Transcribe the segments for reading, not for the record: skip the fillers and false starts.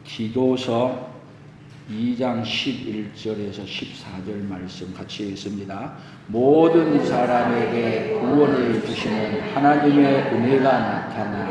디도서 2장 11절에서 14절 말씀 같이 읽습니다. 모든 사람에게 구원을 주시는 하나님의 은혜가 나타나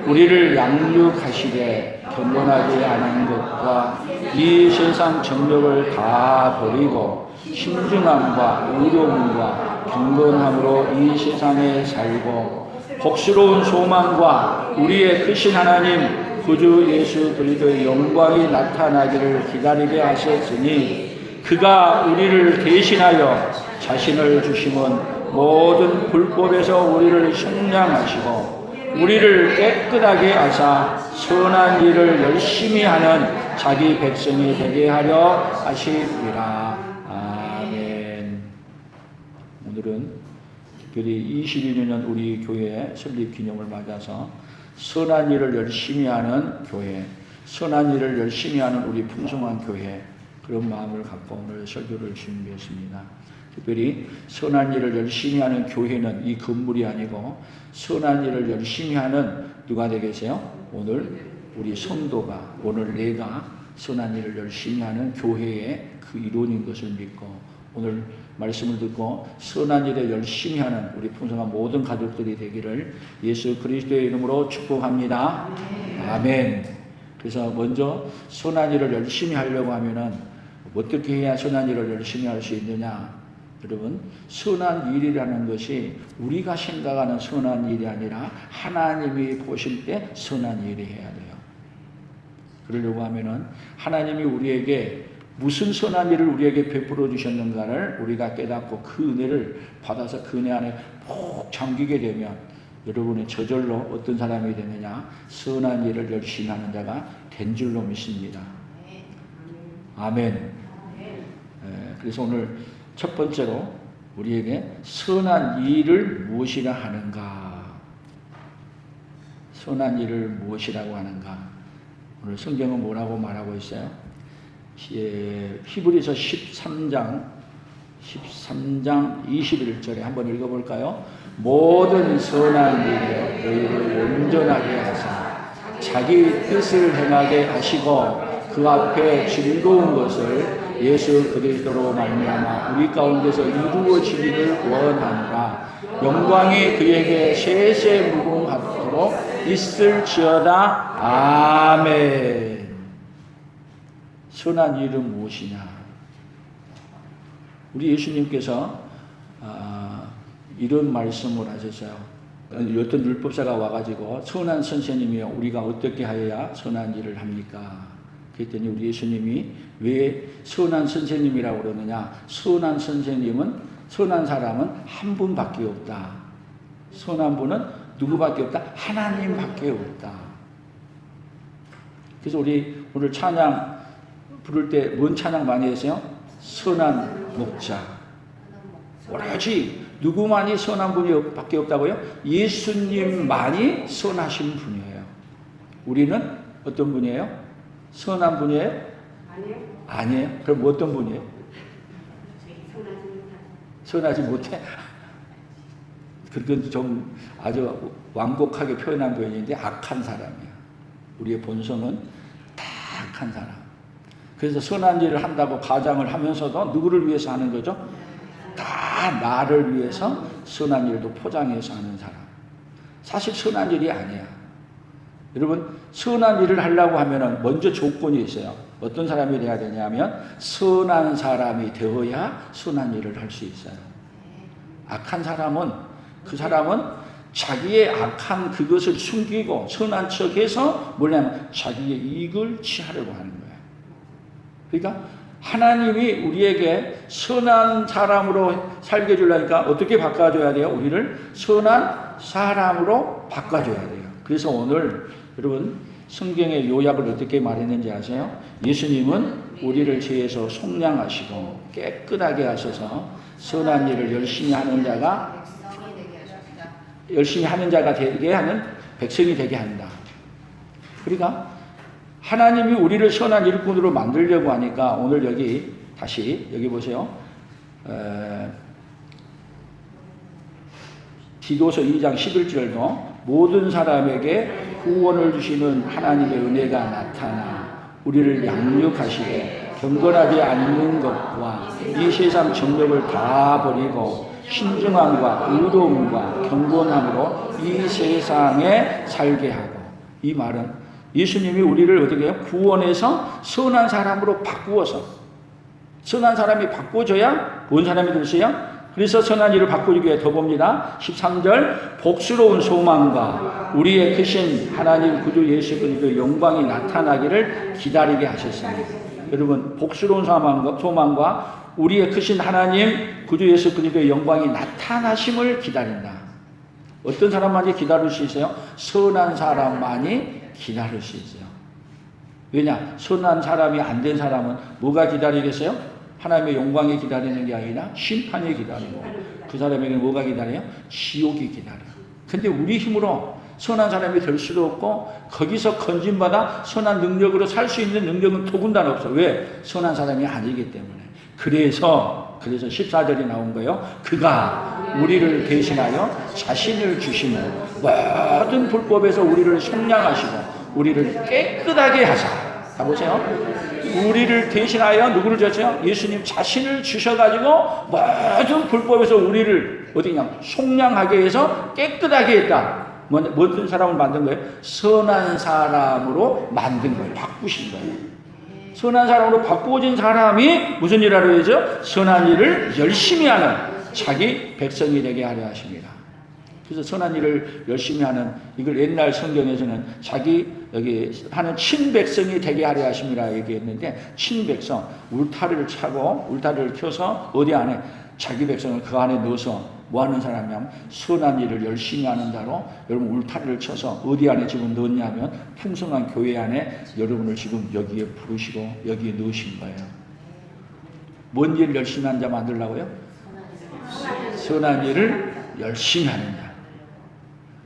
우리를 양육하시되 견곤하지 않은 것과 이 세상 정욕을 다 버리고 신중함과 의로움과 경건함으로 이 세상에 살고 복스러운 소망과 우리의 크신 하나님 구주 예수 그리스도의 영광이 나타나기를 기다리게 하셨으니 그가 우리를 대신하여 자신을 주심은 모든 불법에서 우리를 속량하시고 우리를 깨끗하게 하사 선한 일을 열심히 하는 자기 백성이 되게 하려 하심이라. 아멘. 오늘은 특별히 22주년 우리 교회 설립 기념을 맞아서 선한 일을 열심히 하는 교회, 선한 일을 열심히 하는 우리 풍성한 교회, 그런 마음을 갖고 오늘 설교를 준비했습니다. 특별히 선한 일을 열심히 하는 교회는 이 건물이 아니고 선한 일을 열심히 하는 누가 되겠어요? 오늘 우리 성도가, 오늘 내가 선한 일을 열심히 하는 교회의 그 일원인 것을 믿고 오늘 말씀을 듣고 선한 일에 열심히 하는 우리 풍성한 모든 가족들이 되기를 예수 그리스도의 이름으로 축복합니다. 아멘. 그래서 먼저 선한 일을 열심히 하려고 하면은 어떻게 해야 선한 일을 열심히 할 수 있느냐? 여러분, 선한 일이라는 것이 우리가 생각하는 선한 일이 아니라 하나님이 보실 때 선한 일이 해야 돼요. 그러려고 하면은 하나님이 우리에게 무슨 선한 일을 우리에게 베풀어 주셨는가를 우리가 깨닫고 그 은혜를 받아서 그 은혜 안에 푹 잠기게 되면 여러분이 저절로 어떤 사람이 되느냐? 선한 일을 열심히 하는 자가 된 줄로 믿습니다. 아멘. 그래서 오늘 첫 번째로 우리에게 선한 일을 무엇이라 하는가? 선한 일을 무엇이라고 하는가? 오늘 성경은 뭐라고 말하고 있어요? 히브리서 13장 21절에 한번 읽어볼까요? 모든 선한 일에 너희를 온전하게 하사 자기 뜻을 행하게 하시고 그 앞에 즐거운 것을 예수 그리스도로 말미암아 우리 가운데서 이루어지기를 원하노라. 영광이 그에게 세세 무궁하도록 있을지어다. 아멘. 선한 일은 무엇이냐? 우리 예수님께서 이런 말씀을 하셨어요. 어떤 율법사가 와가지고 선한 선생님이여 우리가 어떻게 하여야 선한 일을 합니까? 그랬더니 우리 예수님이 왜 선한 선생님이라고 그러느냐? 선한 선생님은, 선한 사람은 한 분밖에 없다. 선한 분은 누구밖에 없다? 하나님밖에 없다. 그래서 우리 오늘 찬양 부를 때 뭔 찬양 많이 했어요? 선한 목자. 오로지 누구만이 선한 분이 밖에 없다고요? 예수님만이 선하신 분이에요. 우리는 어떤 분이에요? 선한 분이에요? 아니에요. 그럼 어떤 분이에요? 선하지 못해? 그건 좀 아주 완곡하게 표현한 표현인데 악한 사람이야. 우리의 본성은 다 악한 사람. 그래서 선한 일을 한다고 가장을 하면서도 누구를 위해서 하는 거죠? 다 나를 위해서 선한 일도 포장해서 하는 사람. 사실 선한 일이 아니야. 여러분, 선한 일을 하려고 하면 먼저 조건이 있어요. 어떤 사람이 돼야 되냐면 선한 사람이 되어야 선한 일을 할 수 있어요. 악한 사람은 그 사람은 자기의 악한 그것을 숨기고 선한 척해서 뭐냐면 자기의 이익을 취하려고 하는 거예요. 그러니까 하나님이 우리에게 선한 사람으로 살게 해주려니까 어떻게 바꿔줘야 돼요? 우리를 선한 사람으로 바꿔줘야 돼요. 그래서 오늘 여러분 성경의 요약을 어떻게 말했는지 아세요? 예수님은 우리를 죄에서 속량하시고 깨끗하게 하셔서 선한 일을 열심히 하는 자가 되게 하는 백성이 되게 한다. 그러니까 하나님이 우리를 선한 일꾼으로 만들려고 하니까 오늘 여기 다시 여기 보세요. 디도서 2장 11절도 모든 사람에게 구원을 주시는 하나님의 은혜가 나타나 우리를 양육하시되 경건하지 않는 것과 이 세상 정욕을 다 버리고 신중함과 의로움과 경건함으로 이 세상에 살게 하고. 이 말은 예수님이 우리를 어떻게 해요? 구원해서 선한 사람으로 바꾸어서, 선한 사람이 바꿔줘야 본 사람이 될 수 있어요. 그래서 선한 일을 바꾸기 위해 더 봅니다. 13절, 복스러운 소망과 우리의 크신 하나님 구주 예수 그리스도의 영광이 나타나기를 기다리게 하셨습니다. 여러분, 복스러운 소망과 우리의 크신 하나님 구주 예수 그리스도의 영광이 나타나심을 기다린다. 어떤 사람만이 기다릴 수 있어요? 선한 사람만이 기다릴 수 있어요. 왜냐? 선한 사람이 안 된 사람은 뭐가 기다리겠어요? 하나님의 영광이 기다리는 게 아니라 심판이 기다리고, 그 사람에게는 뭐가 기다려요? 지옥이 기다려요. 근데 우리 힘으로 선한 사람이 될 수도 없고, 거기서 건진받아 선한 능력으로 살 수 있는 능력은 더군다나 없어. 왜? 선한 사람이 아니기 때문에. 그래서 14절이 나온 거예요. 그가 우리를 대신하여 자신을 주시며 모든 불법에서 우리를 속량하시고 우리를 깨끗하게 하사. 자 보세요. 우리를 대신하여 누구를 줬어요? 예수님 자신을 주셔가지고 모든 불법에서 우리를 어디냐? 속량하게 해서 깨끗하게 했다. 모든 사람을 만든 거예요? 선한 사람으로 만든 거예요. 바꾸신 거예요. 선한 사람으로 바꾸어진 사람이 무슨 일을 하려 하죠? 선한 일을 열심히 하는 자기 백성이 되게 하려 하십니다. 그래서 선한 일을 열심히 하는, 이걸 옛날 성경에서는 자기 여기 하는 친백성이 되게 하려 하심이라 얘기했는데, 친백성, 울타리를 차고 울타리를 켜서 어디 안에 자기 백성을 그 안에 넣어서 뭐 하는 사람이냐면 선한 일을 열심히 하는 자로 여러분 울타리를 쳐서 어디 안에 지금 넣었냐면 풍성한 교회 안에 여러분을 지금 여기에 부르시고 여기에 넣으신 거예요. 뭔 일을 열심히 하는 자 만들려고요? 선한 일을 열심히 하는 자.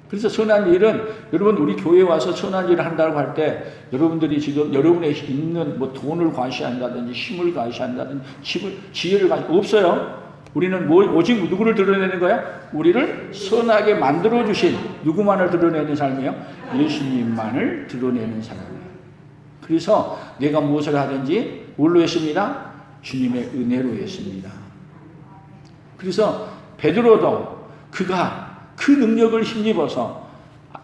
그래서 선한 일은 여러분 우리 교회에 와서 선한 일을 한다고 할 때 여러분들이 지금 여러분의 있는 뭐 돈을 과시한다든지 힘을 과시한다든지 지혜를 없어요. 우리는 오직 누구를 드러내는 거야? 우리를 선하게 만들어주신 누구만을 드러내는 삶이에요? 예수님만을 드러내는 사람이에요. 그래서 내가 무엇을 하든지 뭘로 했습니다? 주님의 은혜로 했습니다. 그래서 베드로도 그가 그 능력을 힘입어서,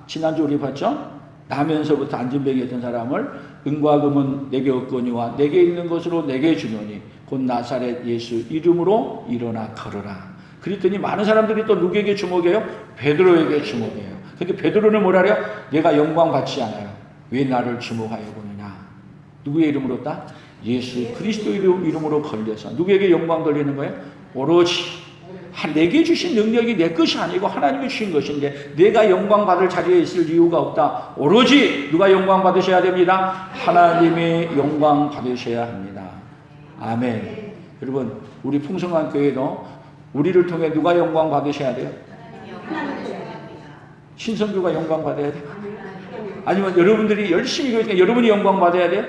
지난주 우리 봤죠? 나면서부터 안진뱅이였던 사람을 은과 금은 내게 없거니와 내게 있는 것으로 내게 주노니 곧 나사렛 예수 이름으로 일어나 걸어라. 그랬더니 많은 사람들이 또 누구에게 주목해요? 베드로에게 주목해요. 그러니까 베드로는 뭐라 그래요? 내가 영광 받지 않아요. 왜 나를 주목하여 보느냐? 누구의 이름으로 따? 예수 그리스도 이름으로 걸려서. 누구에게 영광 돌리는 거예요? 오로지 내게 주신 능력이 내 것이 아니고 하나님이 주신 것인데 내가 영광 받을 자리에 있을 이유가 없다. 오로지 누가 영광 받으셔야 됩니다? 하나님이 영광 받으셔야 합니다. 아멘. 여러분 우리 풍성한 교회도 우리를 통해 누가 영광 받으셔야 돼요? 신성교가 영광 받아야 돼요? 아니면 여러분들이 열심히 교회니까 여러분이 영광 받아야 돼요?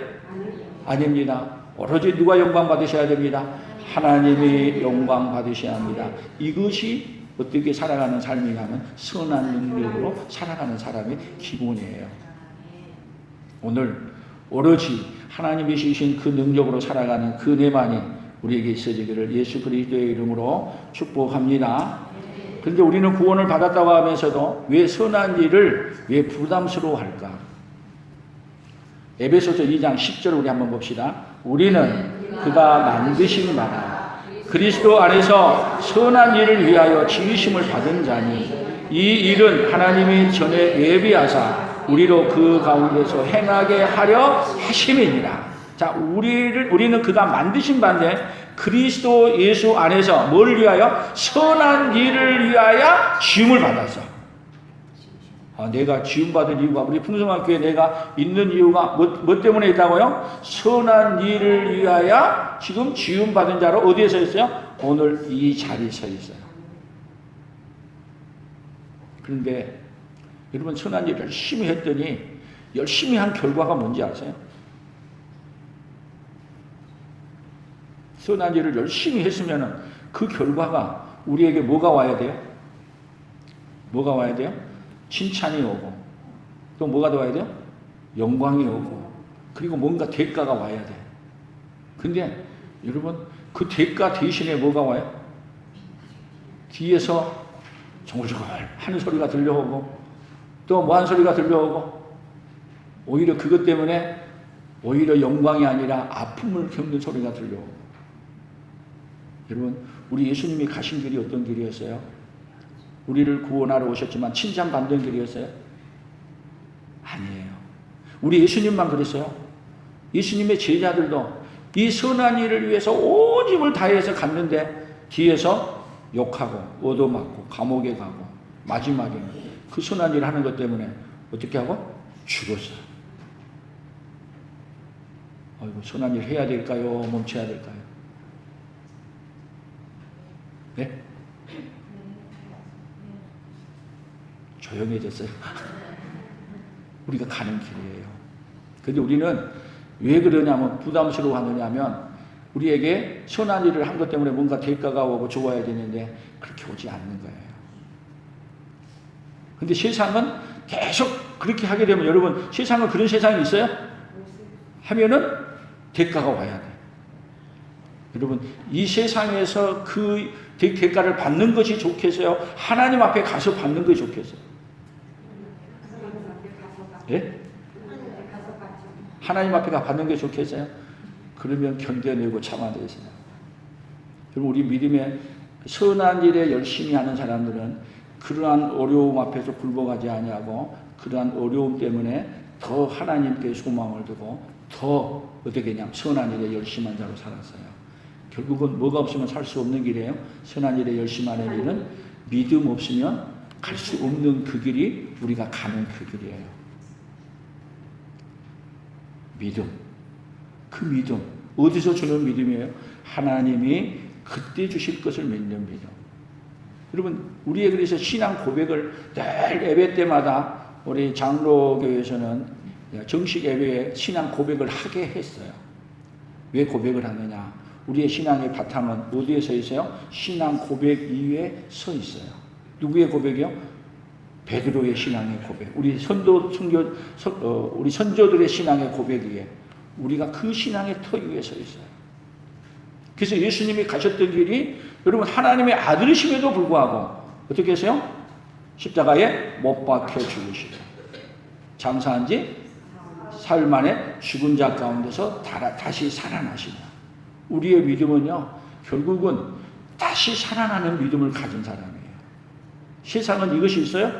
아닙니다. 오로지 누가 영광 받으셔야 됩니다? 하나님이 영광 받으셔야 합니다. 이것이 어떻게 살아가는 삶이냐면 선한 능력으로 살아가는 사람의 기본이에요. 오늘 오로지 하나님이 주신 그 능력으로 살아가는 그 은혜만이 우리에게 있어지기를 예수 그리스도의 이름으로 축복합니다. 그런데 우리는 구원을 받았다고 하면서도 왜 선한 일을 왜 부담스러워할까? 에베소서 2장 10절 우리 한번 봅시다. 우리는 그가 만드신 바라 그리스도 안에서 선한 일을 위하여 지으심을 받은 자니 이 일은 하나님이 전에 예비하사 우리로 그 가운데서 행하게 하려 하심이니라. 자, 우리는 그가 만드신 바인데 그리스도 예수 안에서 뭘 위하여? 선한 일을 위하여 지음을 받았어. 내가 지음받은 이유가, 우리 풍성한 교회에 내가 있는 이유가 뭐 때문에 있다고요? 선한 일을 위하여 지금 지음받은 자로 어디에 서 있어요? 오늘 이 자리에 서 있어요. 그런데 여러분 선한 일을 열심히 했더니 열심히 한 결과가 뭔지 아세요? 선한 일을 열심히 했으면 그 결과가 우리에게 뭐가 와야 돼요? 뭐가 와야 돼요? 칭찬이 오고 또 뭐가 더 와야 돼요? 영광이 오고 그리고 뭔가 대가가 와야 돼. 근데 여러분 그 대가 대신에 뭐가 와요? 뒤에서 정글정글 하는 소리가 들려오고 또 뭐 하는 소리가 들려오고 오히려 그것 때문에 오히려 영광이 아니라 아픔을 겪는 소리가 들려오고. 여러분 우리 예수님이 가신 길이 어떤 길이었어요? 우리를 구원하러 오셨지만 칭찬받는 길이었어요? 아니에요. 우리 예수님만 그랬어요. 예수님의 제자들도 이 선한 일을 위해서 온 힘을 다해서 갔는데 뒤에서 욕하고 얻어맞고 감옥에 가고 마지막에 그 선한 일을 하는 것 때문에 어떻게 하고? 죽었어요. 아이고, 선한 일 해야 될까요? 멈춰야 될까요? 네? 조용해졌어요. 우리가 가는 길이에요. 근데 우리는 왜 그러냐면 부담스러워 하느냐면 우리에게 선한 일을 한 것 때문에 뭔가 대가가 오고 좋아야 되는데 그렇게 오지 않는 거예요. 근데 세상은 계속 그렇게 하게 되면 여러분 세상은 그런 세상이 있어요? 하면은 대가가 와야 돼. 여러분 이 세상에서 그 대가를 받는 것이 좋겠어요? 하나님 앞에 가서 받는 것이 좋겠어요? 예? 하나님 앞에 가 받는 게 좋겠어요? 그러면 견뎌내고 참아내세요. 그럼 우리 믿음의 선한 일에 열심히 하는 사람들은 그러한 어려움 앞에서 굴복하지 아니하고 그러한 어려움 때문에 더 하나님께 소망을 두고 더 어떻게 했냐면 선한 일에 열심한 자로 살았어요. 결국은 뭐가 없으면 살 수 없는 길이에요. 선한 일에 열심하는 일은 믿음 없으면 갈 수 없는 그 길이 우리가 가는 그 길이에요. 믿음. 그 믿음. 어디서 주는 믿음이에요? 하나님이 그때 주실 것을 믿는 믿음. 여러분, 우리의 그래서 신앙 고백을 늘 예배 때마다 우리 장로교회에서는 정식 예배에 신앙 고백을 하게 했어요. 왜 고백을 하느냐? 우리의 신앙의 바탕은 어디에 서 있어요? 신앙 고백 위에 서 있어요. 누구의 고백이요? 베드로의 신앙의 고백. 우리 우리 선조들의 신앙의 고백 위에 우리가 그 신앙의 터 위에 서 있어요. 그래서 예수님이 가셨던 길이 여러분 하나님의 아들이심에도 불구하고 어떻게 했어요? 십자가에 못 박혀 죽으시고 장사한 지 사흘 만에 죽은 자 가운데서 다시 살아나시냐. 우리의 믿음은요 결국은 다시 살아나는 믿음을 가진 사람이에요. 세상은 이것이 있어요?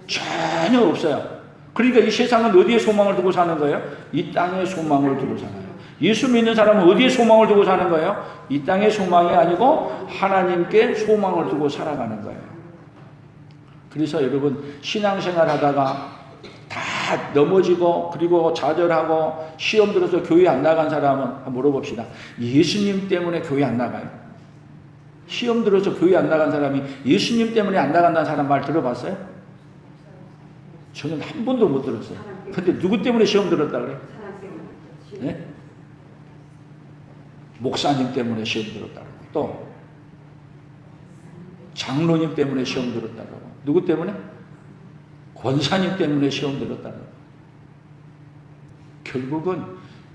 전혀 없어요. 그러니까 이 세상은 어디에 소망을 두고 사는 거예요? 이 땅에 소망을 두고 살아요. 예수 믿는 사람은 어디에 소망을 두고 사는 거예요? 이 땅의 소망이 아니고 하나님께 소망을 두고 살아가는 거예요. 그래서 여러분 신앙생활 하다가 다 넘어지고 그리고 좌절하고 시험 들어서 교회 안 나간 사람은 한번 물어봅시다. 예수님 때문에 교회 안 나가요? 시험 들어서 교회 안 나간 사람이 예수님 때문에 안 나간다는 사람 말 들어봤어요? 저는 한 번도 못 들었어요. 근데 누구 때문에 시험 들었다 그래? 네? 목사님 때문에 시험 들었다고, 또 장로님 때문에 시험 들었다고, 누구 때문에? 권사님 때문에 시험 들었다고. 결국은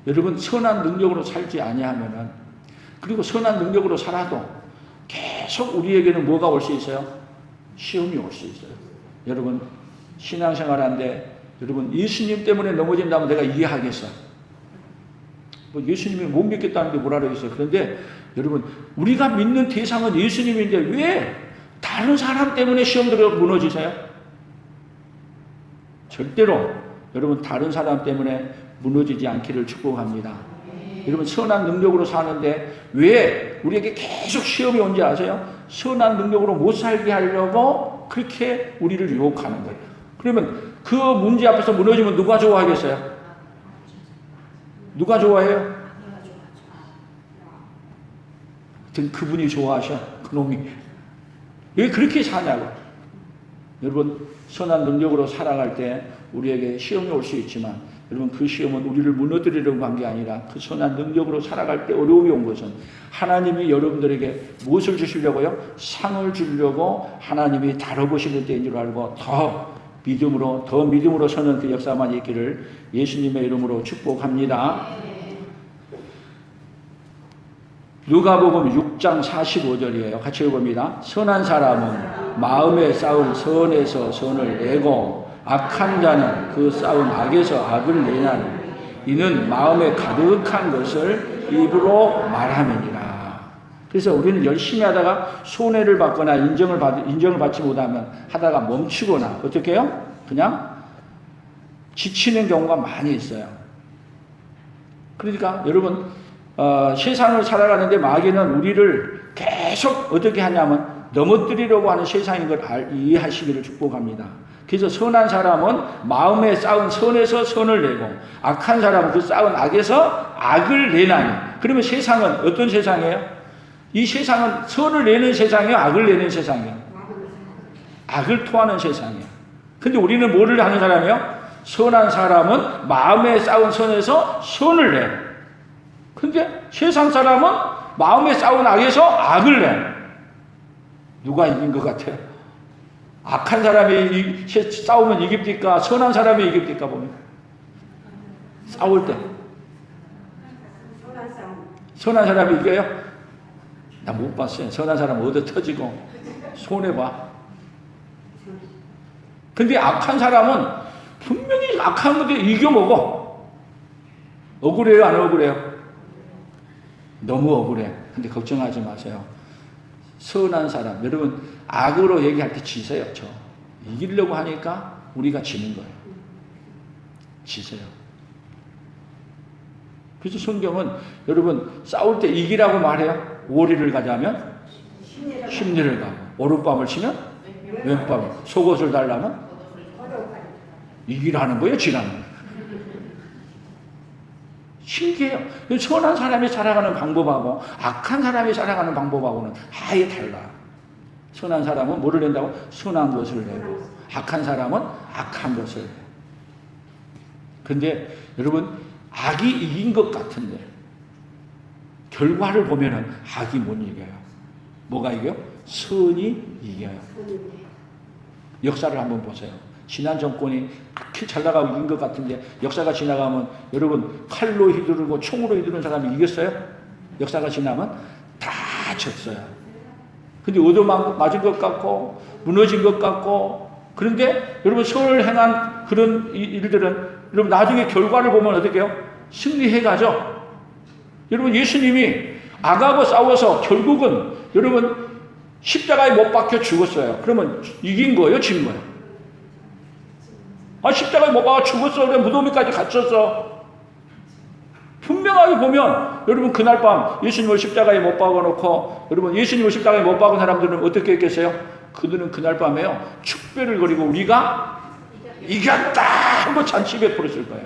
여러분 선한 능력으로 살지 아니하면은, 그리고 선한 능력으로 살아도 계속 우리에게는 뭐가 올 수 있어요? 시험이 올 수 있어요. 여러분 신앙생활하는데 여러분 예수님 때문에 넘어진다면 내가 이해하겠어. 뭐 예수님이 못 믿겠다는데 뭐라 그러겠어요. 그런데 여러분 우리가 믿는 대상은 예수님인데 왜 다른 사람 때문에 시험 들어 무너지세요? 절대로 여러분 다른 사람 때문에 무너지지 않기를 축복합니다. 여러분 선한 능력으로 사는데 왜 우리에게 계속 시험이 온지 아세요? 선한 능력으로 못 살게 하려고 그렇게 우리를 유혹하는 거예요. 그러면 그 문제 앞에서 무너지면 누가 좋아하겠어요? 누가 좋아해요? 그분이 좋아하셔. 그놈이. 왜 그렇게 사냐고. 여러분 선한 능력으로 살아갈 때 우리에게 시험이 올 수 있지만 여러분 그 시험은 우리를 무너뜨리려고 한 게 아니라 그 선한 능력으로 살아갈 때 어려움이 온 것은 하나님이 여러분들에게 무엇을 주시려고요? 상을 주려고 하나님이 다뤄보시는 때인 줄 알고 더 믿음으로 더 믿음으로 서는 그 역사만 있기를 예수님의 이름으로 축복합니다. 누가복음 6장 45절이에요. 같이 읽어봅니다. 선한 사람은 마음에 쌓은 선에서 선을 내고 악한 자는 그 쌓은 악에서 악을 내나니 이는 마음에 가득한 것을 입으로 말함이니라. 그래서 우리는 열심히 하다가 손해를 받거나 인정을 받지 못하면 하다가 멈추거나 어떻게 해요? 그냥 지치는 경우가 많이 있어요. 그러니까 여러분 세상을 살아가는데 마귀는 우리를 계속 어떻게 하냐면 넘어뜨리려고 하는 세상인 걸 이해하시기를 축복합니다. 그래서 선한 사람은 마음에 쌓은 선에서 선을 내고 악한 사람은 그 쌓은 악에서 악을 내나니. 그러면 세상은 어떤 세상이에요? 이 세상은 선을 내는 세상이에요? 악을 내는 세상이에요? 악을 토하는 세상이에요. 근데 우리는 뭐를 하는 사람이에요? 선한 사람은 마음에 쌓은 선에서 선을 내. 근데 세상 사람은 마음에 쌓은 악에서 악을 내. 누가 이긴 것 같아요? 악한 사람이 싸우면 이깁니까? 선한 사람이 이깁니까? 보면 싸울 때 선한 사람이 이겨요? 나 못 봤어요. 선한 사람 얻어 터지고 손해봐. 근데 악한 사람은 분명히 악한 건데 이겨먹어. 억울해요? 안 억울해요? 너무 억울해. 근데 걱정하지 마세요. 선한 사람, 여러분 악으로 얘기할 때 지세요. 저 이기려고 하니까 우리가 지는 거예요. 지세요. 그래서 성경은 여러분 싸울 때 이기라고 말해요. 오리를 가자면 심리를 가고 오른밤을 치면 왼밤을, 속옷을 달라면 이기라는 거예요, 지라는 거예요. 신기해요. 선한 사람이 살아가는 방법하고 악한 사람이 살아가는 방법하고는 아예 달라. 선한 사람은 뭐를 낸다고? 선한 것을 내고 악한 사람은 악한 것을 내고. 근데 여러분 악이 이긴 것 같은데 결과를 보면은 악이 못 이겨요. 뭐가 이겨요? 선이 이겨요. 역사를 한번 보세요. 지난 정권이 그렇게 잘 나가고 이긴 것 같은데 역사가 지나가면 여러분 칼로 휘두르고 총으로 휘두르는 사람이 이겼어요? 역사가 지나면 다 졌어요. 근데 얻어맞은 것 같고 무너진 것 같고. 그런데 여러분 선을 행한 그런 일들은 여러분 나중에 결과를 보면 어떻게 해요? 승리해가죠. 여러분 예수님이 악하고 싸워서 결국은 여러분 십자가에 못 박혀 죽었어요. 그러면 이긴 거예요? 진 거예요? 십자가에 못 박아 죽었어. 그래 무덤에까지 갇혔어. 분명하게 보면 여러분 그날 밤 예수님을 십자가에 못 박아놓고 여러분 예수님을 십자가에 못 박은 사람들은 어떻게 했겠어요? 그들은 그날 밤에요 축배를 거리고 우리가 이겼다 하고 잔치 베풀었을 거예요.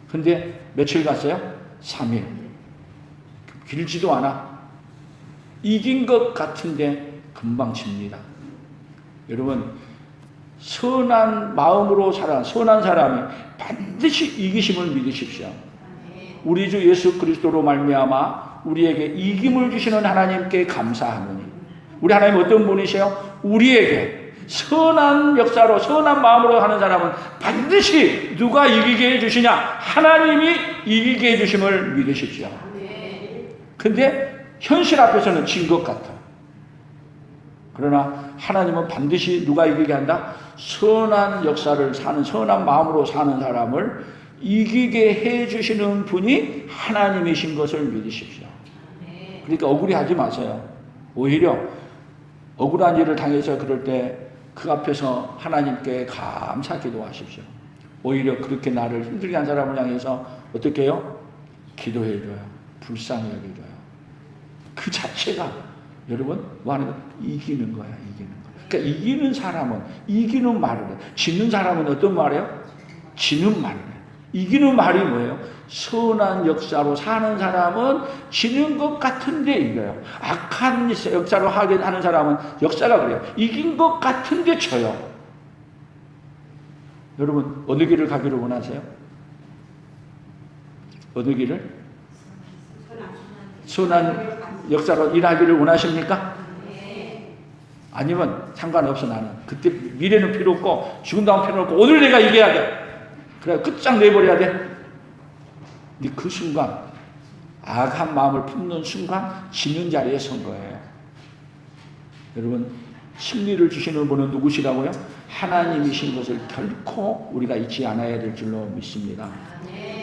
근데 며칠 갔어요? 3일. 길지도 않아. 이긴 것 같은데 금방 집니다. 여러분 선한 마음으로 살아 선한 사람이 반드시 이기심을 믿으십시오. 우리 주 예수 그리스도로 말미암아 우리에게 이김을 주시는 하나님께 감사하노니. 우리 하나님 어떤 분이세요? 우리에게 선한 역사로 선한 마음으로 하는 사람은 반드시 누가 이기게 해주시냐? 하나님이 이기게 해주심을 믿으십시오. 근데 현실 앞에서는 진 것 같아. 그러나 하나님은 반드시 누가 이기게 한다? 선한 역사를 사는 선한 마음으로 사는 사람을 이기게 해주시는 분이 하나님이신 것을 믿으십시오. 그러니까 억울해하지 마세요. 오히려 억울한 일을 당해서 그럴 때 그 앞에서 하나님께 감사 기도하십시오. 오히려 그렇게 나를 힘들게 한 사람을 향해서 어떻게 해요? 기도해줘요. 불쌍히 여겨줘요. 그 자체가 여러분 뭐 하는 거? 이기는 거야. 이기는 거. 그러니까 이기는 사람은 이기는 말을 해. 지는 사람은 어떤 말이에요? 지는 말을 해. 이기는 말이 뭐예요? 선한 역사로 사는 사람은 지는 것 같은데 이겨요. 악한 역사로 하는 사람은 역사가 그래요. 이긴 것 같은데 져요. 여러분 어느 길을 가기를 원하세요? 어느 길을? 선한 역사로 일하기를 원하십니까? 아니면 상관없어. 나는 그때 미래는 필요 없고 죽은 다음 필요 없고 오늘 내가 이겨야 돼. 그래 끝장 내버려야 돼. 근데 그 순간 악한 마음을 품는 순간 지는 자리에 선 거예요. 여러분 승리를 주시는 분은 누구시라고요? 하나님이신 것을 결코 우리가 잊지 않아야 될 줄로 믿습니다.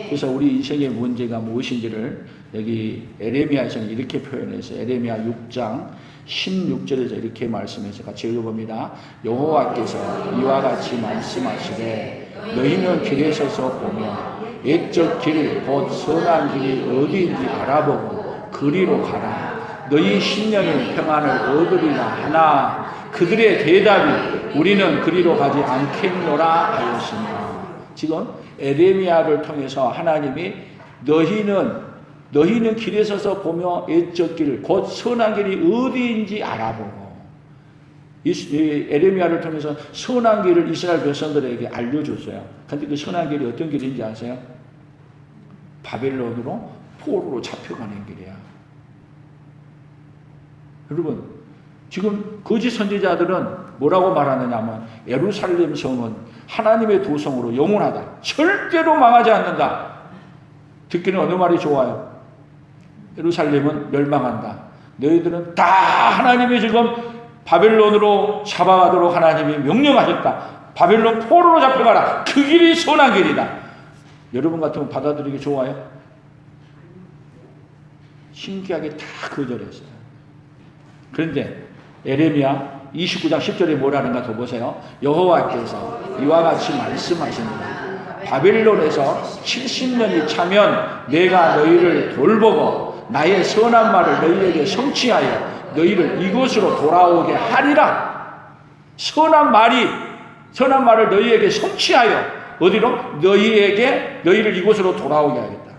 그래서 우리 인생의 문제가 무엇인지를 여기 에레미야에서는 이렇게 표현해서 에레미야 6장 16절에서 이렇게 말씀해서 같이 읽어봅니다. 여호와께서 이와 같이 말씀하시되 너희는 길에 서서 보며 옛적 길 곧 선한 길이 어디인지 알아보고 그리로 가라. 너희 심령의 평안을 얻으리라 하나 그들의 대답이 우리는 그리로 가지 않겠노라 하였습니다. 지금 에레미야를 통해서 하나님이 너희는 길에 서서 보며 옛적 길 곧 선한 길이 어디인지 알아보고 이 에레미야를 통해서 선한 길을 이스라엘 백성들에게 알려줬어요. 그런데 그 선한 길이 어떤 길인지 아세요? 바벨론으로 포로로 잡혀가는 길이야. 여러분 지금 거짓 선지자들은 뭐라고 말하느냐면 예루살렘 성은 하나님의 도성으로 영원하다. 절대로 망하지 않는다. 듣기는 어느 말이 좋아요? 예루살렘은 멸망한다. 너희들은 다 하나님이 지금 바벨론으로 잡아가도록 하나님이 명령하셨다. 바벨론 포로로 잡혀가라. 그 길이 선한 길이다. 여러분 같으면 받아들이기 좋아요? 신기하게 다 거절했어요. 그런데 에레미야 29장 10절에 뭐라는가 더 보세요. 여호와께서 이와 같이 말씀하십니다. 바벨론에서 70년이 차면 내가 너희를 돌보고 나의 선한 말을 너희에게 성취하여 너희를 이곳으로 돌아오게 하리라. 선한 말을 너희에게 성취하여 어디로? 너희를 이곳으로 돌아오게 하겠다.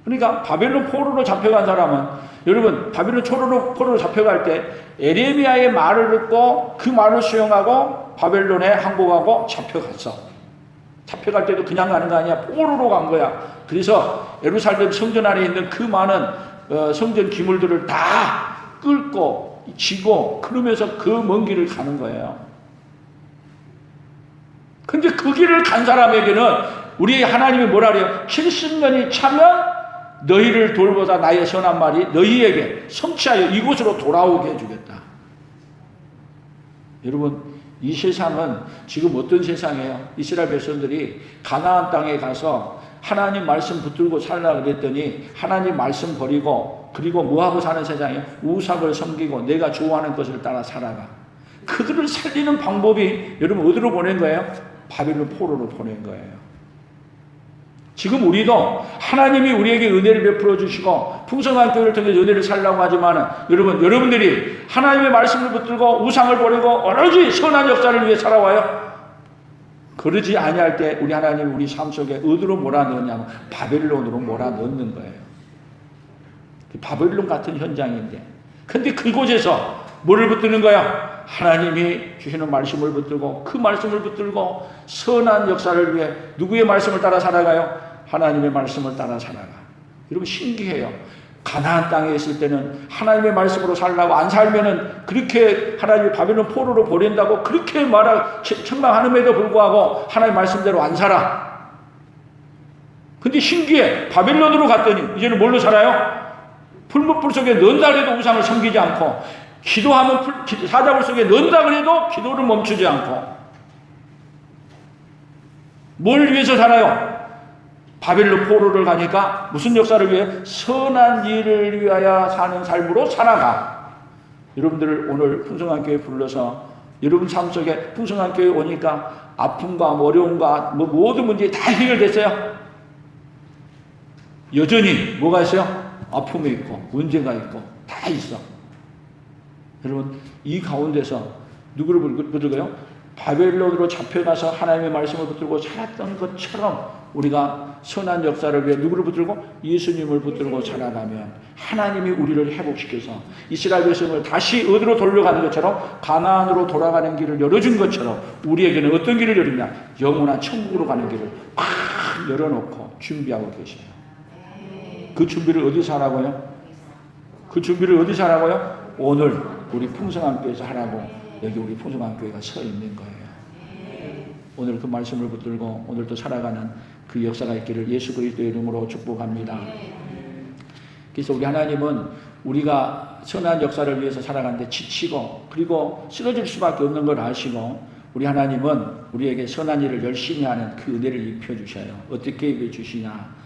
그러니까 바벨론 포로로 잡혀간 사람은 여러분 바벨론 포로로 잡혀갈 때 에레미야의 말을 듣고 그 말을 수용하고 바벨론에 항복하고 잡혀갔어. 잡혀갈 때도 그냥 가는 거 아니야. 포로로 간 거야. 그래서 예루살렘 성전 안에 있는 그 많은 성전 기물들을 다 끌고 지고 그러면서 그 먼 길을 가는 거예요. 근데 그 길을 간 사람에게는 우리 하나님이 뭐라 그래요? 70년이 차면 너희를 돌보다 나의 선한 말이 너희에게 성취하여 이곳으로 돌아오게 해주겠다. 여러분 이 세상은 지금 어떤 세상이에요? 이스라엘 백성들이 가나안 땅에 가서 하나님 말씀 붙들고 살라 그랬더니 하나님 말씀 버리고 그리고 뭐하고 사는 세상이에요? 우상을 섬기고 내가 좋아하는 것을 따라 살아가. 그들을 살리는 방법이 여러분 어디로 보낸 거예요? 바벨론 포로로 보낸 거예요. 지금 우리도 하나님이 우리에게 은혜를 베풀어 주시고 풍성한 교회를 통해 은혜를 살라고 하지만 여러분들이 하나님의 말씀을 붙들고 우상을 버리고 오로지 선한 역사를 위해 살아와요. 그러지 아니할 때 우리 하나님이 우리 삶 속에 어디로 몰아넣냐면 바벨론으로 몰아넣는 거예요. 바벨론 같은 현장인데 근데 그곳에서 뭐를 붙드는 거야? 하나님이 주시는 말씀을 붙들고 그 말씀을 붙들고 선한 역사를 위해 누구의 말씀을 따라 살아가요? 하나님의 말씀을 따라 살아가. 여러분 신기해요. 가나안 땅에 있을 때는 하나님의 말씀으로 살라고 안 살면은 그렇게 하나님이 바벨론 포로로 보낸다고 그렇게 책망하는데도 불구하고 하나님 말씀대로 안 살아. 근데 신기해. 바벨론으로 갔더니 이제는 뭘로 살아요? 풀무불 속에 넣는다 그래도 우상을 섬기지 않고 기도하면 사자굴 속에 넣는다 그래도 기도를 멈추지 않고 뭘 위해서 살아요? 바벨론 포로를 가니까 무슨 역사를 위해? 선한 일을 위하여 사는 삶으로 살아가. 여러분들을 오늘 풍성한 교회 불러서 여러분 삶 속에 풍성한 교회 오니까 아픔과 어려움과 모든 문제가 다 해결됐어요? 여전히 뭐가 있어요? 아픔이 있고 문제가 있고 다 있어. 여러분 이 가운데서 누구를 붙들고요? 바벨론으로 잡혀가서 하나님의 말씀을 붙들고 살았던 것처럼 우리가 선한 역사를 위해 누구를 붙들고? 예수님을 붙들고 살아가면 하나님이 우리를 회복시켜서 이스라엘 백성을 다시 어디로 돌려가는 것처럼 가나안으로 돌아가는 길을 열어준 것처럼 우리에게는 어떤 길을 열느냐? 영원한 천국으로 가는 길을 꽉 열어놓고 준비하고 계셔요. 그 준비를 어디서 하라고요? 그 준비를 어디서 하라고요? 오늘 우리 풍성한 교회에서 하라고 여기 우리 풍성한 교회가 서 있는 거예요. 오늘 그 말씀을 붙들고 오늘도 살아가는 그 역사가 있기를 예수 그리스도의 이름으로 축복합니다. 그래서 우리 하나님은 우리가 선한 역사를 위해서 살아가는데 지치고 그리고 쓰러질 수밖에 없는 걸 아시고 우리 하나님은 우리에게 선한 일을 열심히 하는 그 은혜를 입혀주셔요. 어떻게 입혀주시냐?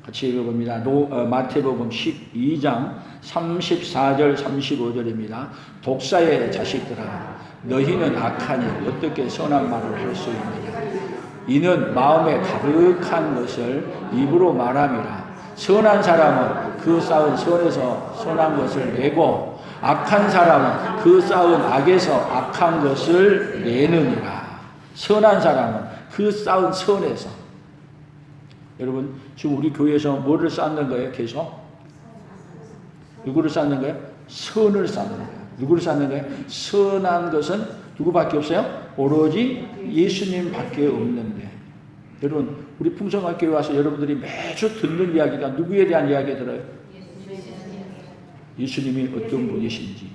같이 읽어봅니다. 마태복음 12장 34절 35절입니다. 독사의 자식들아 너희는 악하니 어떻게 선한 말을 할 수 있느냐? 이는 마음에 가득한 것을 입으로 말함이라. 선한 사람은 그 쌓은 선에서 선한 것을 내고 악한 사람은 그 쌓은 악에서 악한 것을 내느니라. 선한 사람은 그 쌓은 선에서. 여러분 지금 우리 교회에서 뭐를 쌓는 거예요? 계속? 누구를 쌓는 거예요? 선을 쌓는 거예요. 누구를 쌓는 거예요? 선한 것은 누구밖에 없어요? 오로지 예수님밖에 없는데. 여러분 우리 풍성한 교회 와서 여러분들이 매주 듣는 이야기가 누구에 대한 이야기 들어요? 예수님이 어떤 분이신지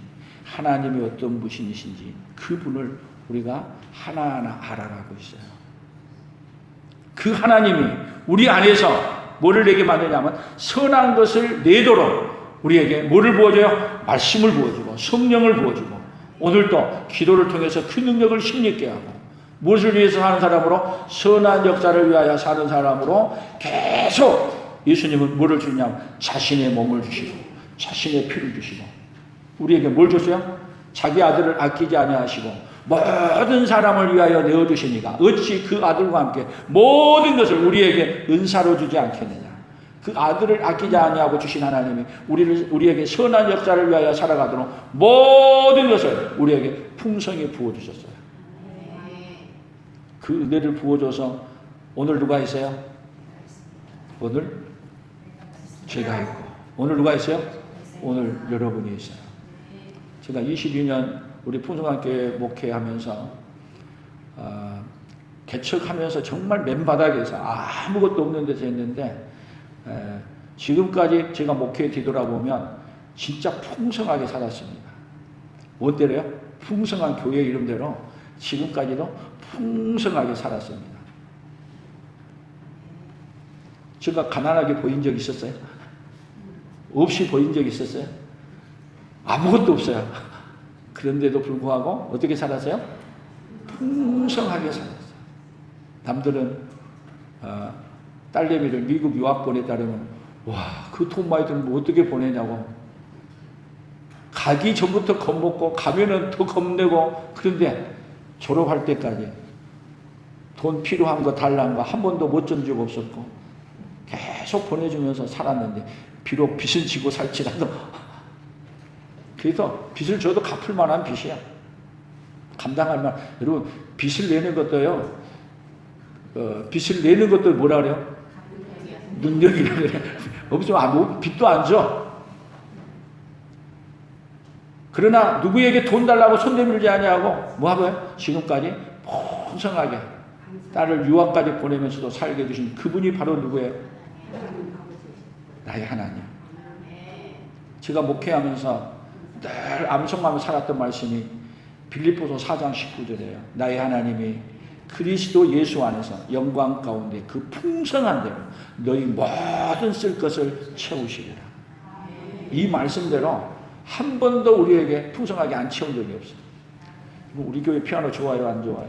하나님이 어떤 분이신지 그분을 우리가 하나하나 알아가고 있어요. 그 하나님이 우리 안에서 뭐를 내게 만드냐면 선한 것을 내도록 우리에게 뭐를 부어줘요? 말씀을 부어주고 성령을 부어주고 오늘도 기도를 통해서 그 능력을 힘있게 하고 무엇을 위해서 사는 사람으로? 선한 역사를 위하여 사는 사람으로 계속 예수님은 뭐를 주냐면 자신의 몸을 주시고 자신의 피를 주시고 우리에게 뭘 줬어요? 자기 아들을 아끼지 아니하시고 모든 사람을 위하여 내어주시니까 어찌 그 아들과 함께 모든 것을 우리에게 은사로 주지 않겠느냐. 그 아들을 아끼지 아니하고 주신 하나님이 우리에게 선한 역사를 위하여 살아가도록 모든 것을 우리에게 풍성히 부어주셨어요. 그 은혜를 부어줘서 오늘 누가 있어요? 오늘 제가 있고 오늘 누가 있어요? 오늘 여러분이 있어요. 제가 22년 우리 풍성한교회 목회하면서 개척하면서 정말 맨바닥에서 아무것도 없는 데서 했는데 지금까지 제가 목회에 뒤돌아보면 진짜 풍성하게 살았습니다. 뭔대로요? 풍성한 교회 이름대로 지금까지도 풍성하게 살았습니다. 제가 가난하게 보인 적 있었어요? 없이 보인 적 있었어요? 아무것도 없어요. 그런데도 불구하고 어떻게 살았어요? 풍성하게 살았어요. 남들은 딸내미를 미국 유학 보냈다면 와, 그 돈 많이 들면 뭐 어떻게 보내냐고. 가기 전부터 겁먹고 가면은 더 겁내고 그런데 졸업할 때까지 돈 필요한 거 달라는 거 한 번도 못 준 적 없었고 계속 보내주면서 살았는데 비록 빚을 지고 살지라도 그래서 빚을 줘도 갚을 만한 빚이야. 감당할 만. 여러분 빚을 내는 것도요. 빚을 내는 것도 뭐라 그래요? 능력이라 그래. 없으면 빚도 안 줘. 그러나 누구에게 돈 달라고 손 내밀지 아니하고 뭐 하고요? 지금까지 풍성하게 딸을 유학까지 보내면서도 살게 해주신 그분이 바로 누구예요? 나의 하나님. 제가 목회하면서 늘 암송하며 살았던 말씀이 빌립보서 4장 19절이에요. 나의 하나님이 그리스도 예수 안에서 영광 가운데 그 풍성한 대로 너희 모든 쓸 것을 채우시리라. 이 말씀대로 한 번도 우리에게 풍성하게 안 채운 적이 없어요. 우리 교회 피아노 좋아요, 안 좋아요?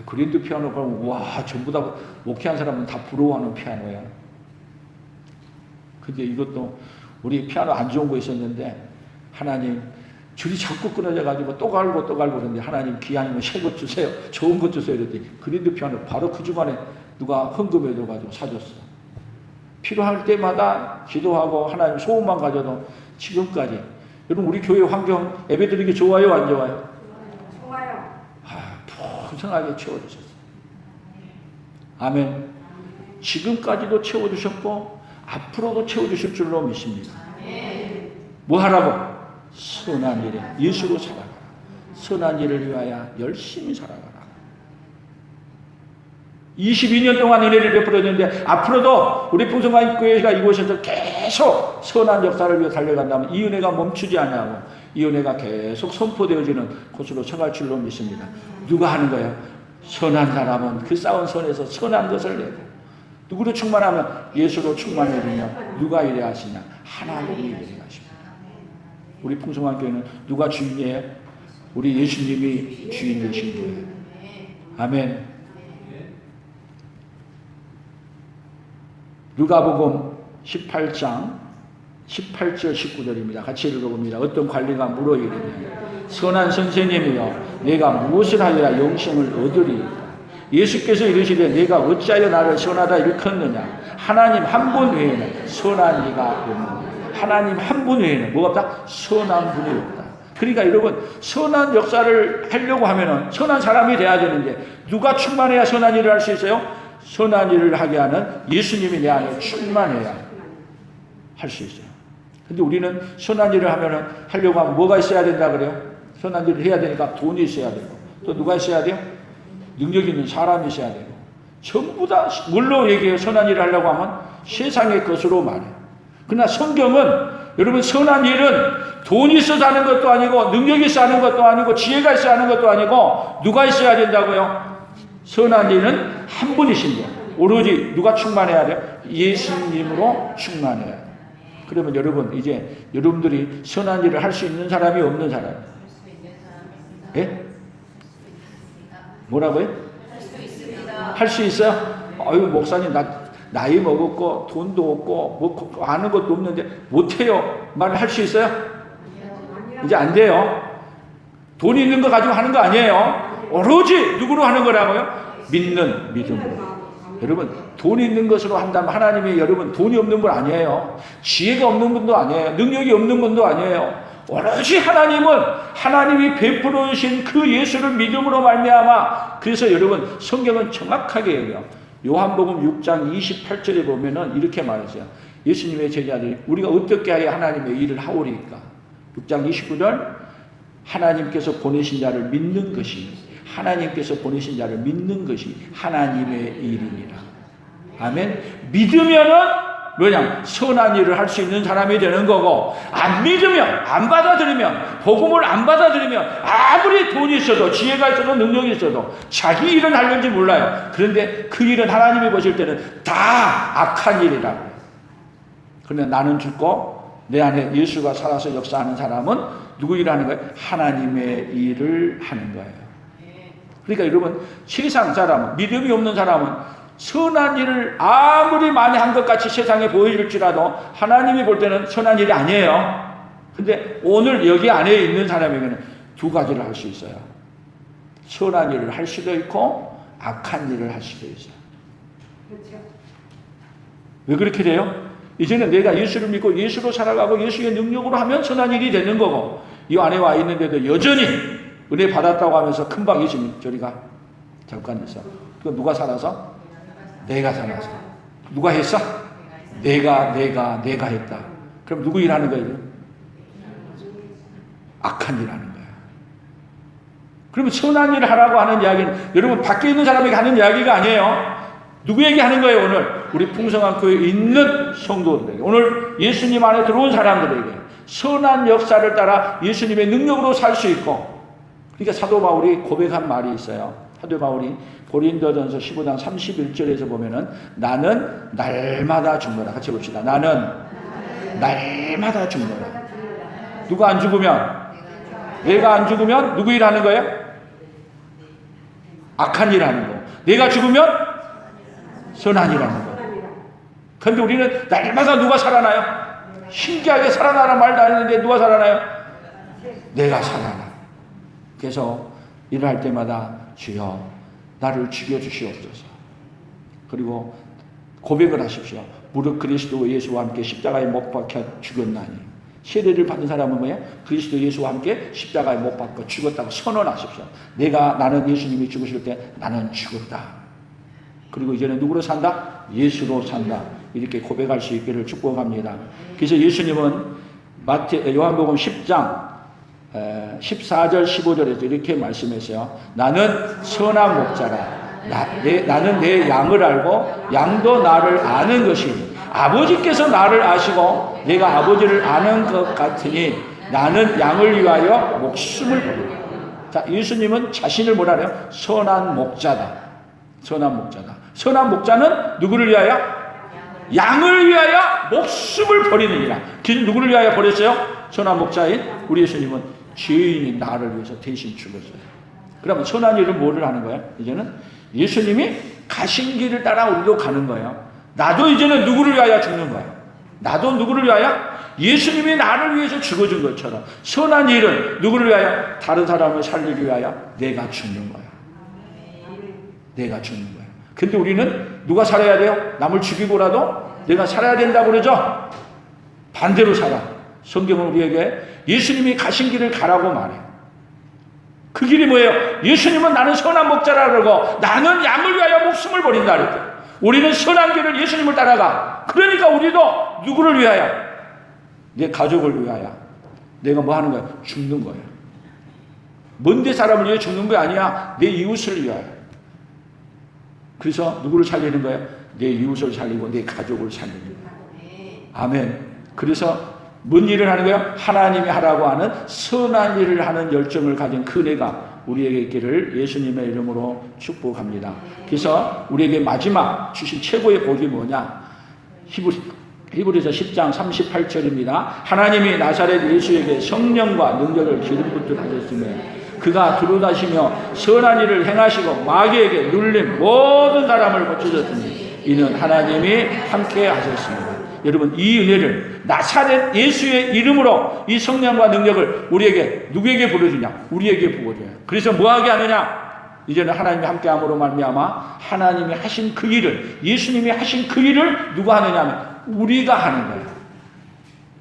그린드 피아노 그러면 와, 전부 다 목회한 사람은 다 부러워하는 피아노야. 근데 이것도 우리 피아노 안 좋은 거 있었는데 하나님 줄이 자꾸 끊어져 가지고 또 갈고 그러는데 하나님 귀하니면 새 것 주세요, 좋은 것 주세요 이랬더니 그린드 피아노 바로 그 주간에 누가 헌금해 줘 가지고 사줬어. 필요할 때마다 기도하고 하나님 소원만 가져도 지금까지. 여러분 우리 교회 환경 예배드리기 좋아요, 안 좋아요? 좋아요. 풍성하게 채워주셨어요. 아멘. 지금까지도 채워주셨고 앞으로도 채워주실 줄로 믿습니다. 뭐 하라고? 선한 일에 예수로 살아가라. 선한 일을 위하여 열심히 살아가라. 22년 동안 은혜를 베풀었는데 앞으로도 우리 풍성한교회가 이곳에서 계속 선한 역사를 위해 달려간다면 이 은혜가 멈추지 않냐고 이 은혜가 계속 선포되어지는 곳으로 처갈 줄로 믿습니다. 누가 하는 거예요? 선한 사람은 그 쌓은 선에서 선한 것을 내고 누구로 충만하면 예수로 충만해지며 누가 이래 하시냐? 하나님이 이래 하십니다. 우리 풍성한교회는 누가 주인이에요? 우리 예수님이 주인 되신 거예요. 아멘. 누가복음 18장 18절 19절입니다. 같이 읽어봅니다. 어떤 관리가 물어 이르되 선한 선생님이여 내가 무엇을 하여야 영생을 얻으리이까? 예수께서 이르시되 내가 어찌하여 나를 선하다 일컫느냐? 하나님 한 분 외에는 선한 이가 없느니라. 하나님 한 분 외에는 뭐가 없다? 선한 분이 없다. 그러니까 여러분 선한 역사를 하려고 하면은 선한 사람이 돼야 되는데 누가 충만해야 선한 일을 할 수 있어요? 선한 일을 하게 하는 예수님이 내 안에 충만해야 할 수 있어요. 근데 우리는 선한 일을 하려고 하면 뭐가 있어야 된다 그래요? 선한 일을 해야 되니까 돈이 있어야 되고 또 누가 있어야 돼요? 능력 있는 사람이 있어야 되고 전부 다 뭘로 얘기해요? 선한 일을 하려고 하면 세상의 것으로 말해요. 그러나 성경은 여러분 선한 일은 돈이 있어서 하는 것도 아니고 능력이 있어서 하는 것도 아니고 지혜가 있어서 하는 것도 아니고 누가 있어야 된다고요? 선한 일은 한 분이신데 오로지 누가 충만해야 돼요? 예수님으로 충만해야 돼요. 그러면 여러분 이제 여러분들이 선한 일을 할 수 있는 사람이 없는 사람? 예? 뭐라고요? 할 수 있어요? 아유 목사님 나이 먹었고 돈도 없고 뭐 아는 것도 없는데 못해요. 말을 할 수 있어요? 이제 안 돼요. 돈이 있는 거 가지고 하는 거 아니에요. 오로지 누구로 하는 거라고요? 믿는 믿음으로. 여러분 돈이 있는 것으로 한다면 하나님이 여러분 돈이 없는 분 아니에요. 지혜가 없는 분도 아니에요. 능력이 없는 분도 아니에요. 오로지 하나님은 하나님이 베풀어 주신 그 예수를 믿음으로 말미암아. 그래서 여러분 성경은 정확하게 얘기해요. 요한복음 6장 28절에 보면은 이렇게 말했어요. 예수님의 제자들이 우리가 어떻게 하여 하나님의 일을 하오리까? 6장 29절 하나님께서 보내신 자를 믿는 것이 하나님께서 보내신 자를 믿는 것이 하나님의 일이니라. 아멘. 믿으면은 뭐냐? 선한 일을 할 수 있는 사람이 되는 거고 안 믿으면 안 받아들이면 복음을 안 받아들이면 아무리 돈이 있어도 지혜가 있어도 능력이 있어도 자기 일은 하려는지 몰라요. 그런데 그 일은 하나님이 보실 때는 다 악한 일이라고. 그런데 나는 죽고 내 안에 예수가 살아서 역사하는 사람은 누구 일을 하는 거예요? 하나님의 일을 하는 거예요. 그러니까 여러분 세상 사람은 믿음이 없는 사람은 선한 일을 아무리 많이 한 것 같이 세상에 보여줄지라도 하나님이 볼 때는 선한 일이 아니에요. 근데 오늘 여기 안에 있는 사람에게는 두 가지를 할 수 있어요. 선한 일을 할 수도 있고 악한 일을 할 수도 있어요. 그렇죠. 왜 그렇게 돼요? 이제는 내가 예수를 믿고 예수로 살아가고 예수의 능력으로 하면 선한 일이 되는 거고 이 안에 와 있는데도 여전히 은혜 받았다고 하면서 금방 예수님 저리가 잠깐 있어. 그 누가 살아서? 내가 살아서. 누가 했어? 내가 했다. 그럼 누구 일하는 거예요? 악한 일 하는 거예요. 그러면 선한 일을 하라고 하는 이야기는 여러분 밖에 있는 사람에게 하는 이야기가 아니에요. 누구에게 하는 거예요? 오늘 우리 풍성한 교회에 있는 성도들에게 오늘 예수님 안에 들어온 사람들에게 선한 역사를 따라 예수님의 능력으로 살 수 있고 그러니까 사도 바울이 고백한 말이 있어요. 사도 바울이 고린도전서 15장 31절에서 보면은 나는 날마다 죽노라. 같이 봅시다. 나는 날마다 죽노라. 누가 안 죽으면? 내가 안 죽으면 누구 일하는 거예요? 악한 일 하는 거. 내가 죽으면 선한 일 하는 거. 그런데 우리는 날마다 누가 살아나요? 신기하게 살아나라는 말도 안 했는데 누가 살아나요? 내가 살아나. 그래서 일을 할 때마다 주여 나를 죽여주시옵소서. 그리고 고백을 하십시오. 무릇 그리스도 예수와 함께 십자가에 못 박혀 죽었나니. 세례를 받은 사람은 뭐예요? 그리스도 예수와 함께 십자가에 못 박혀 죽었다고 선언하십시오. 나는 예수님이 죽으실 때 나는 죽었다. 그리고 이제는 누구로 산다? 예수로 산다. 이렇게 고백할 수 있기를 축복합니다. 그래서 예수님은 요한복음 10장 14절 15절에서 이렇게 말씀했어요. 나는 선한 목자라. 나는 내 양을 알고 양도 나를 아는 것이니 아버지께서 나를 아시고 내가 아버지를 아는 것 같으니 나는 양을 위하여 목숨을 버린다. 자, 예수님은 자신을 뭐라 해요? 선한 목자다. 선한 목자다. 선한 목자는 누구를 위하여? 양을 위하여 목숨을 버리느니라. 누구를 위하여 버렸어요? 선한 목자인 우리 예수님은 죄인인 나를 위해서 대신 죽었어요. 그러면 선한 일은 뭐를 하는 거예요? 이제는 예수님이 가신 길을 따라 우리도 가는 거예요. 나도 이제는 누구를 위하여 죽는 거예요. 나도 누구를 위하여? 예수님이 나를 위해서 죽어준 것처럼 선한 일은 누구를 위하여? 다른 사람을 살리기 위하여 내가 죽는 거야. 내가 죽는 거야. 근데 우리는 누가 살아야 돼요? 남을 죽이고라도 내가 살아야 된다고 그러죠? 반대로 살아. 성경은 우리에게 예수님이 가신 길을 가라고 말해요. 그 길이 뭐예요? 예수님은 나는 선한 목자라 그러고 나는 양을 위하여 목숨을 버린다 그랬대요. 우리는 선한 길을 예수님을 따라가. 그러니까 우리도 누구를 위하여? 내 가족을 위하여. 내가 뭐 하는 거야? 죽는 거야. 먼데 사람을 위해 죽는 거 아니야. 내 이웃을 위하여. 그래서 누구를 살리는 거예요? 내 이웃을 살리고 내 가족을 살리는 거예요. 아멘. 그래서 뭔 일을 하는 거예요? 하나님이 하라고 하는 선한 일을 하는 열정을 가진 그네가 우리에게 있기를 예수님의 이름으로 축복합니다. 그래서 우리에게 마지막 주신 최고의 복이 뭐냐? 히브리서 10장 38절입니다. 하나님이 나사렛 예수에게 성령과 능력을 기름 붓듯 하셨으며 그가 두루다시며 선한 일을 행하시고 마귀에게 눌린 모든 사람을 고치셨으니 이는 하나님이 함께 하셨습니다. 여러분, 이 은혜를 나사렛 예수의 이름으로 이 성령과 능력을 우리에게 누구에게 부어주냐? 우리에게 부어줘요. 그래서 뭐하게 하느냐? 이제는 하나님이 함께함으로 말미암아 하나님이 하신 그 일을, 예수님이 하신 그 일을 누가 하느냐 하면 우리가 하는 거예요.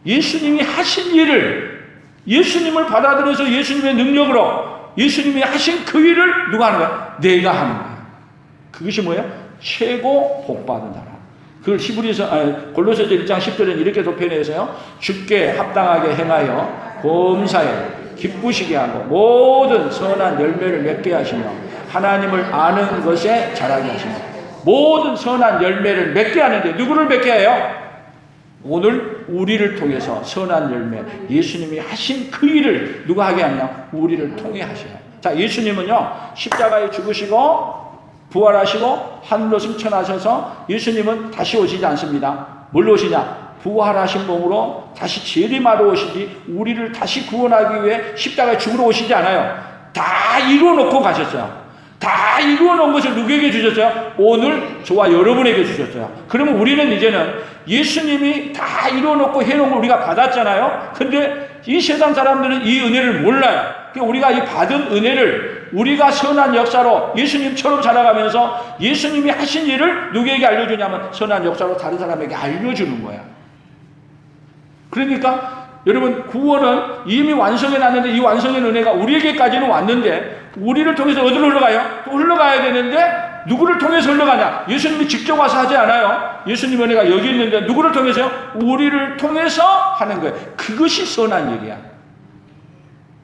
예수님이 하신 일을, 예수님을 받아들여서 예수님의 능력으로 예수님이 하신 그 일을 누가 하는 거야? 내가 하는 거야. 그것이 뭐예요? 최고 복받은 사람. 그걸 골로새서 1장 10절에는 이렇게 표현해서요. 주께 합당하게 행하여 범사에 기쁘시게 하고 모든 선한 열매를 맺게 하시며 하나님을 아는 것에 자라게 하시며 모든 선한 열매를 맺게 하는데 누구를 맺게 해요? 오늘 우리를 통해서 선한 열매, 예수님이 하신 그 일을 누가 하게 하냐? 우리를 통해 하셔요. 자, 예수님은요, 십자가에 죽으시고 부활하시고 하늘로 승천하셔서 예수님은 다시 오시지 않습니다. 뭘로 오시냐? 부활하신 몸으로 다시 재림하러 오시지 우리를 다시 구원하기 위해 십자가에 죽으러 오시지 않아요. 다 이루어놓고 가셨어요. 다 이루어놓은 것을 누구에게 주셨어요? 오늘 저와 여러분에게 주셨어요. 그러면 우리는 이제는 예수님이 다 이루어놓고 해놓은 걸 우리가 받았잖아요. 근데 이 세상 사람들은 이 은혜를 몰라요. 그러니까 우리가 이 받은 은혜를 우리가 선한 역사로 예수님처럼 살아가면서 예수님이 하신 일을 누구에게 알려주냐면 선한 역사로 다른 사람에게 알려주는 거야. 그러니까 여러분, 구원은 이미 완성해 놨는데 이 완성의 은혜가 우리에게까지는 왔는데 우리를 통해서 어디로 흘러가요? 또 흘러가야 되는데 누구를 통해서 흘러가냐? 예수님이 직접 와서 하지 않아요. 예수님 은혜가 여기 있는데 누구를 통해서요? 우리를 통해서 하는 거예요. 그것이 선한 일이야.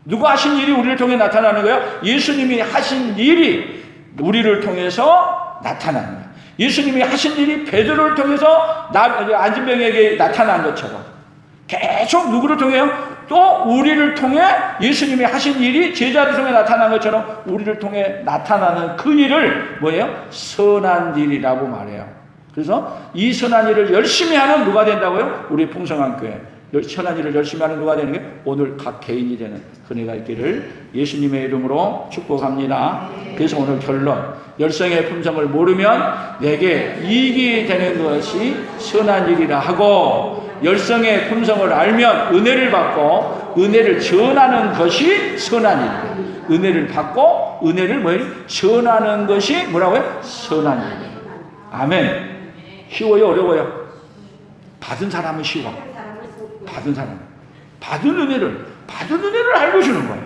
누가 하신 일이 우리를 통해 나타나는 거예요? 예수님이 하신 일이 우리를 통해서 나타나는 거예요. 예수님이 하신 일이 베드로를 통해서 안진병에게 나타난 것처럼 계속 누구를 통해요? 또 우리를 통해 예수님이 하신 일이 제자를 통해 나타난 것처럼 우리를 통해 나타나는 그 일을 뭐예요? 선한 일이라고 말해요. 그래서 이 선한 일을 열심히 하는 누가 된다고요? 우리 풍성한 교회. 선한 일을 열심히 하는 누가 되는 게 오늘 각 개인이 되는 그네가 있기를 예수님의 이름으로 축복합니다. 그래서 오늘 결론, 열성의 품성을 모르면 내게 이익이 되는 것이 선한 일이라 하고 열성의 품성을 알면 은혜를 받고 은혜를 전하는 것이 선한 일이에요. 은혜를 받고 은혜를 뭐예요? 전하는 것이 뭐라고요? 선한 일이에요. 아멘. 쉬워요? 어려워요? 받은 사람은 쉬워. 받은 사람, 받은 은혜를 알려주는 거예요.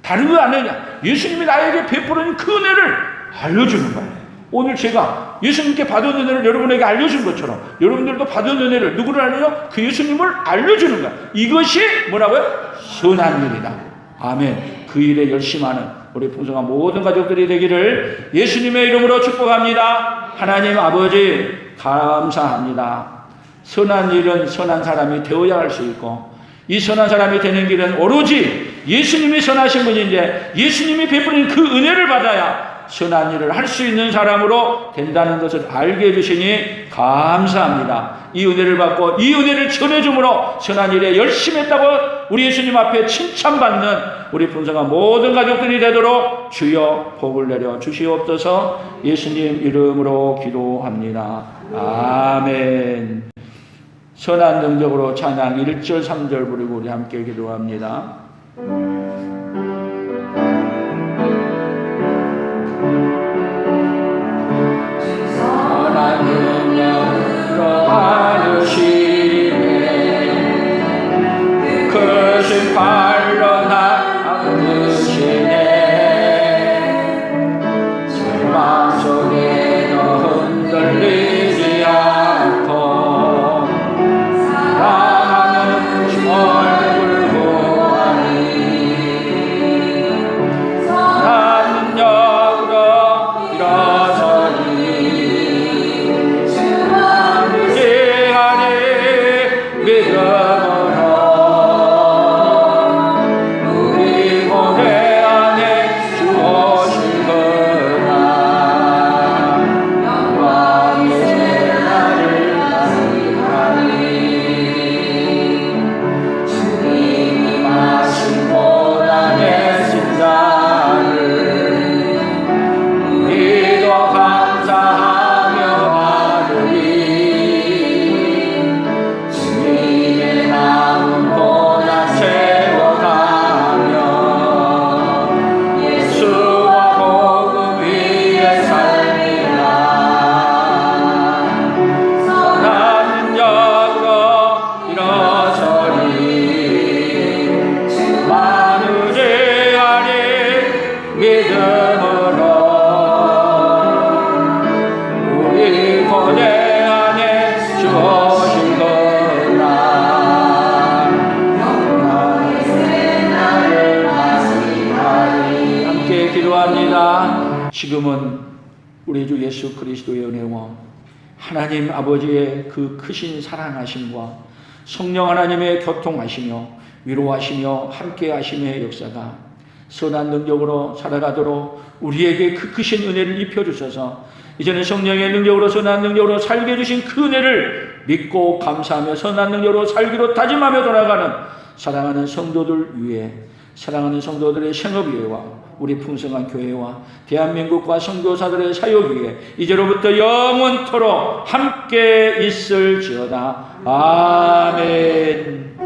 다른 거 안 하냐? 예수님이 나에게 베풀은 그 은혜를 알려주는 거예요. 오늘 제가 예수님께 받은 은혜를 여러분에게 알려준 것처럼 여러분들도 받은 은혜를 누구를 알려요? 그 예수님을 알려주는 거예요. 이것이 뭐라고요? 선한 일이다. 아멘. 그 일에 열심하는 우리 풍성한 모든 가족들이 되기를 예수님의 이름으로 축복합니다. 하나님 아버지 감사합니다. 선한 일은 선한 사람이 되어야 할 수 있고, 이 선한 사람이 되는 길은 오로지 예수님이 선하신 분인데 예수님이 베푸는 그 은혜를 받아야 선한 일을 할 수 있는 사람으로 된다는 것을 알게 해주시니 감사합니다. 이 은혜를 받고 이 은혜를 전해줌으로 선한 일에 열심히 했다고 우리 예수님 앞에 칭찬받는 우리 풍성한 모든 가족들이 되도록 주여 복을 내려 주시옵소서. 예수님 이름으로 기도합니다. 아멘. 선한 능력으로 찬양 1절 3절 부르고 우리 함께 기도합니다. 선한 능력으로 받으시네 크신 발로 나아드시네 절망 속에도 흔들리지 않고 사랑하는 주 얼굴 보아니 선한 능력으로 일어서니 지금은 우리 주 예수 그리스도의 은혜와 하나님 아버지의 그 크신 사랑하심과 성령 하나님의 교통하시며 위로하시며 함께하심의 역사가 선한 능력으로 살아가도록 우리에게 그 크신 은혜를 입혀주셔서 이제는 성령의 능력으로 선한 능력으로 살게 해주신 그 은혜를 믿고 감사하며 선한 능력으로 살기로 다짐하며 돌아가는 사랑하는 성도들 위해, 사랑하는 성도들의 생업위에와 우리 풍성한 교회와 대한민국과 선교사들의 사역 위에 이제로부터 영원토록 함께 있을지어다. 아멘.